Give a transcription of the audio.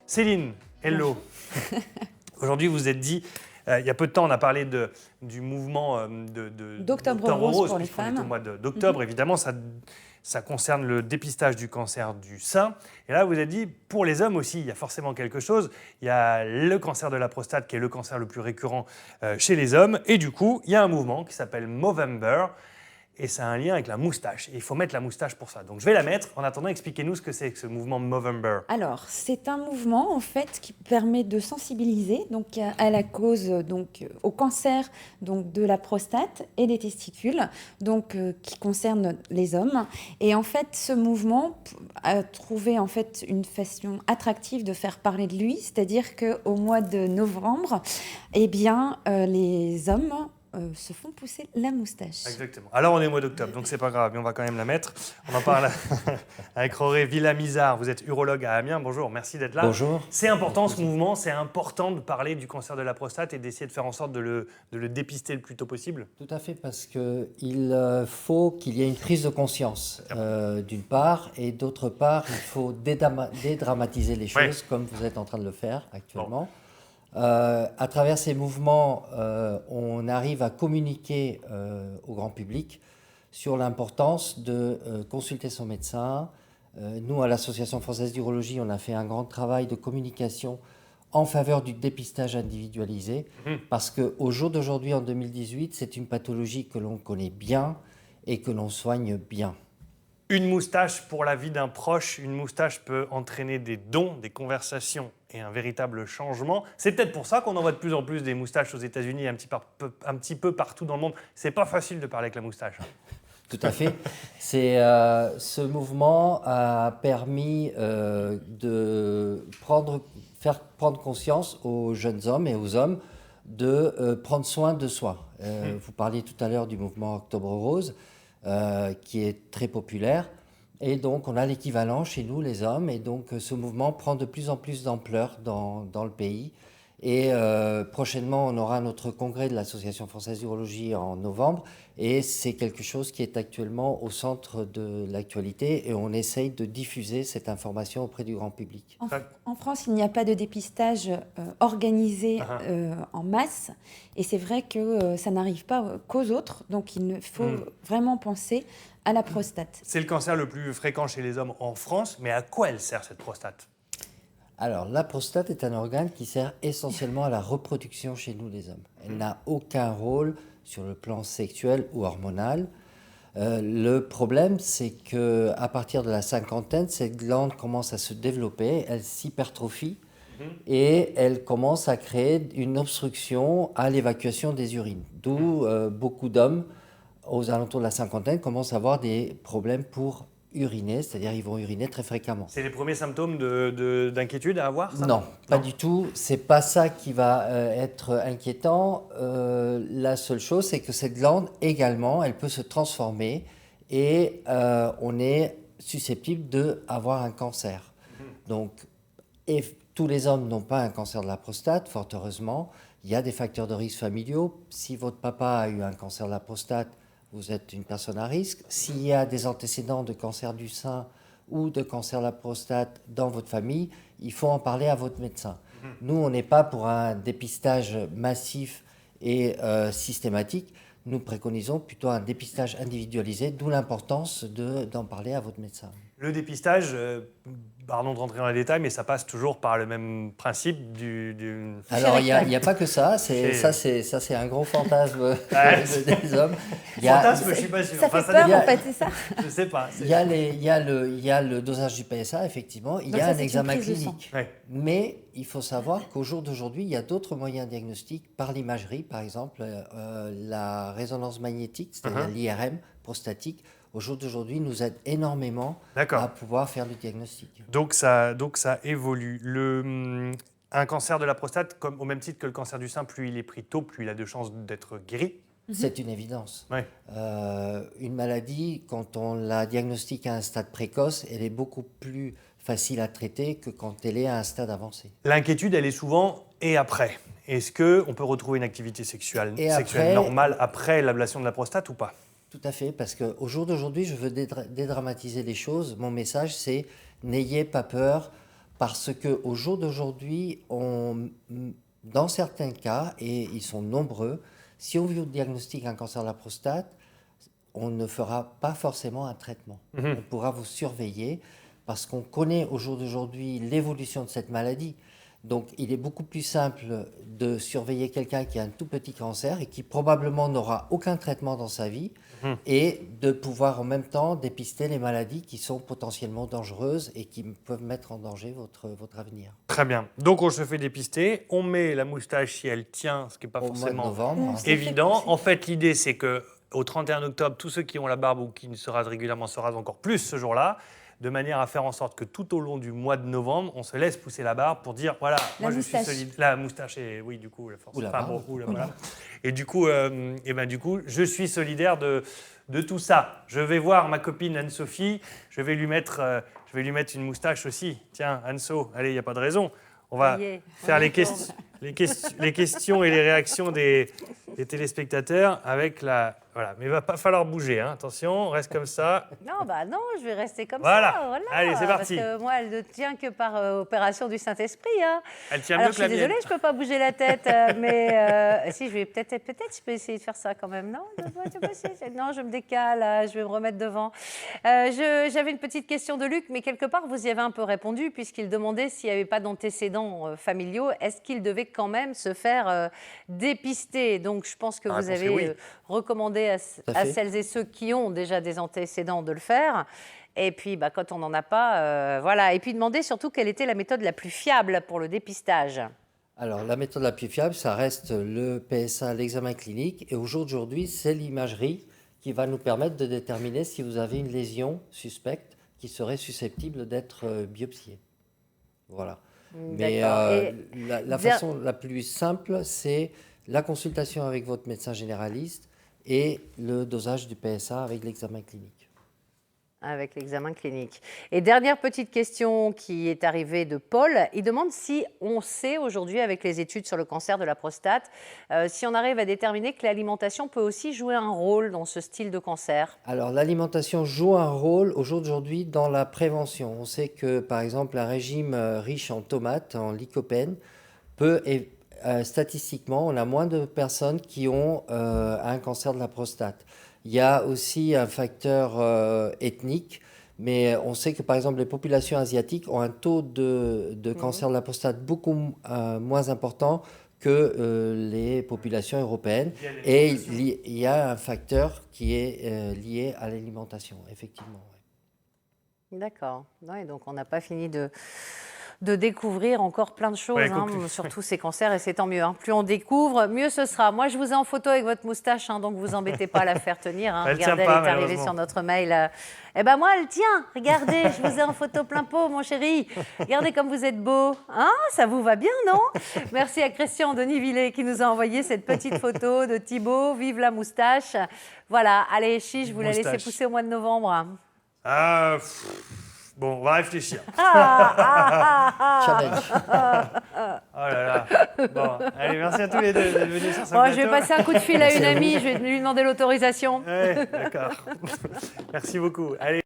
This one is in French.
Céline, hello. Aujourd'hui, vous vous êtes dit, il y a peu de temps, on a parlé du mouvement d'Octobre Rose pour les femmes. Au mois d'octobre, évidemment, ça concerne le dépistage du cancer du sein. Et là, vous vous êtes dit, pour les hommes aussi, il y a forcément quelque chose. Il y a le cancer de la prostate, qui est le cancer le plus récurrent chez les hommes. Et du coup, il y a un mouvement qui s'appelle Movember. Et ça a un lien avec la moustache. Et il faut mettre la moustache pour ça. Donc je vais la mettre. En attendant, expliquez-nous ce que c'est que ce mouvement Movember. Alors, c'est un mouvement en fait qui permet de sensibiliser donc à la cause donc au cancer donc de la prostate et des testicules donc qui concerne les hommes. Et en fait, ce mouvement a trouvé en fait une façon attractive de faire parler de lui, c'est-à-dire que au mois de novembre, eh bien les hommes se font pousser la moustache. Exactement. Alors on est au mois d'octobre, donc c'est pas grave, mais on va quand même la mettre. On en parle avec Roré Villamizar. Vous êtes urologue à Amiens. Bonjour, merci d'être là. Bonjour. C'est important ce mouvement, c'est important de parler du cancer de la prostate et d'essayer de faire en sorte de le dépister le plus tôt possible. Tout à fait, parce qu'il faut qu'il y ait une prise de conscience, d'une part, et d'autre part, il faut dédramatiser les choses, comme vous êtes en train de le faire actuellement. Bon. À travers ces mouvements, on arrive à communiquer au grand public sur l'importance de consulter son médecin. Nous, à l'Association française d'urologie, on a fait un grand travail de communication en faveur du dépistage individualisé, parce qu'au jour d'aujourd'hui, en 2018, c'est une pathologie que l'on connaît bien et que l'on soigne bien. Une moustache pour la vie d'un proche, une moustache peut entraîner des dons, des conversations et un véritable changement. C'est peut-être pour ça qu'on en voit de plus en plus des moustaches aux États-Unis et un petit peu partout dans le monde. C'est pas facile de parler avec la moustache. Tout à fait. Ce mouvement a permis de faire prendre conscience aux jeunes hommes et aux hommes de prendre soin de soi. Vous parliez tout à l'heure du mouvement Octobre Rose, qui est très populaire. Et donc, on a l'équivalent chez nous, les hommes. Et donc, ce mouvement prend de plus en plus d'ampleur dans le pays. Et prochainement, on aura notre congrès de l'Association française d'urologie en novembre. Et c'est quelque chose qui est actuellement au centre de l'actualité. Et on essaye de diffuser cette information auprès du grand public. En France, il n'y a pas de dépistage organisé en masse. Et c'est vrai que ça n'arrive pas qu'aux autres. Donc, il faut vraiment penser à la prostate. C'est le cancer le plus fréquent chez les hommes en France. Mais à quoi elle sert, cette prostate ? Alors, la prostate est un organe qui sert essentiellement à la reproduction chez nous, les hommes. Elle n'a aucun rôle sur le plan sexuel ou hormonal. Le problème, c'est qu'à partir de la cinquantaine, cette glande commence à se développer, elle s'hypertrophie et elle commence à créer une obstruction à l'évacuation des urines. D'où beaucoup d'hommes, aux alentours de la cinquantaine, commencent à avoir des problèmes pour uriner, c'est-à-dire ils vont uriner très fréquemment. C'est les premiers symptômes d'inquiétude à avoir, ça ? Non, pas du tout. C'est pas ça qui va être inquiétant. La seule chose, c'est que cette glande également, elle peut se transformer et on est susceptible d'avoir un cancer. Donc, tous les hommes n'ont pas un cancer de la prostate, fort heureusement. Il y a des facteurs de risque familiaux. Si votre papa a eu un cancer de la prostate, vous êtes une personne à risque. S'il y a des antécédents de cancer du sein ou de cancer de la prostate dans votre famille, il faut en parler à votre médecin. Nous, on n'est pas pour un dépistage massif et systématique. Nous préconisons plutôt un dépistage individualisé, d'où l'importance d'en parler à votre médecin. Le dépistage, pardon de rentrer dans les détails, mais ça passe toujours par le même principe Alors, il n'y a pas que ça. Ça, c'est un gros fantasme des hommes. Fantasme, je ne suis pas sûr. Ça fait peur, en fait, c'est ça. Je ne sais pas. Il y a le dosage du PSA, effectivement. Il y a un examen clinique. Ouais. Mais il faut savoir qu'au jour d'aujourd'hui, il y a d'autres moyens diagnostiques, par l'imagerie, par exemple, la résonance magnétique, c'est-à-dire l'IRM prostatique, au jour d'aujourd'hui, nous aide énormément à pouvoir faire le diagnostic. Donc ça évolue. Un cancer de la prostate, au même titre que le cancer du sein, plus il est pris tôt, plus il a de chances d'être guéri. C'est une évidence. Ouais. Une maladie, quand on la diagnostique à un stade précoce, elle est beaucoup plus facile à traiter que quand elle est à un stade avancé. L'inquiétude, elle est souvent « et après ». Est-ce qu'on peut retrouver une activité sexuelle normale après l'ablation de la prostate ou pas ? Tout à fait, parce qu'au jour d'aujourd'hui, je veux dédramatiser les choses. Mon message, c'est n'ayez pas peur Parce qu'au jour d'aujourd'hui, dans certains cas, et ils sont nombreux, si on vous diagnostique un cancer de la prostate, on ne fera pas forcément un traitement. On pourra vous surveiller parce qu'on connaît au jour d'aujourd'hui l'évolution de cette maladie. Donc, il est beaucoup plus simple de surveiller quelqu'un qui a un tout petit cancer et qui probablement n'aura aucun traitement dans sa vie et de pouvoir en même temps dépister les maladies qui sont potentiellement dangereuses et qui peuvent mettre en danger votre avenir. Très bien. Donc, on se fait dépister, on met la moustache si elle tient, ce qui n'est pas Au mois de forcément novembre, évident. En fait, l'idée, c'est qu'au 31 octobre, tous ceux qui ont la barbe ou qui se rasent régulièrement se rasent encore plus ce jour-là, de manière à faire en sorte que tout au long du mois de novembre, on se laisse pousser la barbe pour dire, voilà, moi je suis solide. La moustache, et oui, du coup, la force. Ou la barbe. Voilà. Et du coup, je suis solidaire de tout ça. Je vais voir ma copine Anne-Sophie, je vais lui mettre une moustache aussi. Tiens, Anne-So, allez, il n'y a pas de raison. On va faire les questions et les réactions des téléspectateurs avec la... Voilà, mais il ne va pas falloir bouger, hein. Attention, on reste comme ça. Non, non, je vais rester comme Voilà. ça. Voilà. Allez, c'est parti. Parce que moi, elle ne tient que par opération du Saint-Esprit. Hein. Elle tient Alors, mieux que la mienne. je suis désolée, je ne peux pas bouger la tête, mais si, je vais peut-être, je peux essayer de faire ça quand même. Non, non, je me décale, je vais me remettre devant. J'avais une petite question de Luc, mais quelque part, vous y avez un peu répondu, puisqu'il demandait s'il n'y avait pas d'antécédents familiaux, est-ce qu'il devait quand même se faire dépister? Donc, je pense que vous avez recommandé à celles et ceux qui ont déjà des antécédents de le faire. Et puis, quand on n'en a pas, voilà. Et puis, demander surtout quelle était la méthode la plus fiable pour le dépistage. Alors, la méthode la plus fiable, ça reste le PSA, l'examen clinique. Et au jour d'aujourd'hui, c'est l'imagerie qui va nous permettre de déterminer si vous avez une lésion suspecte qui serait susceptible d'être biopsiée. Voilà. Mais la façon la plus simple, c'est la consultation avec votre médecin généraliste et le dosage du PSA avec l'examen clinique. Avec l'examen clinique. Et dernière petite question qui est arrivée de Paul. Il demande si on sait aujourd'hui, avec les études sur le cancer de la prostate, si on arrive à déterminer que l'alimentation peut aussi jouer un rôle dans ce style de cancer. Alors, l'alimentation joue un rôle au jour d'aujourd'hui dans la prévention. On sait que, par exemple, un régime riche en tomates, en lycopène, peut... statistiquement, on a moins de personnes qui ont un cancer de la prostate. Il y a aussi un facteur ethnique, mais on sait que par exemple les populations asiatiques ont un taux de cancer de la prostate beaucoup moins important que les populations européennes. Et il y a un facteur qui est lié à l'alimentation, effectivement. D'accord. Ouais, donc on n'a pas fini de découvrir encore plein de choses, sur tous ces cancers, et c'est tant mieux. Plus on découvre, mieux ce sera. Moi, je vous ai en photo avec votre moustache, donc vous embêtez pas à la faire tenir. Regardez, elle est arrivée sur notre mail. Eh ben moi, elle tient. Regardez, je vous ai en photo plein pot, mon chéri. Regardez comme vous êtes beau. Ça vous va bien, non? Merci à Christian Denis-Villet qui nous a envoyé cette petite photo de Thibaut. Vive la moustache. Voilà, allez, je vous la laissez pousser au mois de novembre. Bon, on va réfléchir. Challenge. Oh là là. Bon, allez, merci à tous les deux d'être venus sur ce plateau. Je vais passer un coup de fil à une amie, je vais lui demander l'autorisation. Ouais, d'accord. Merci beaucoup. Allez.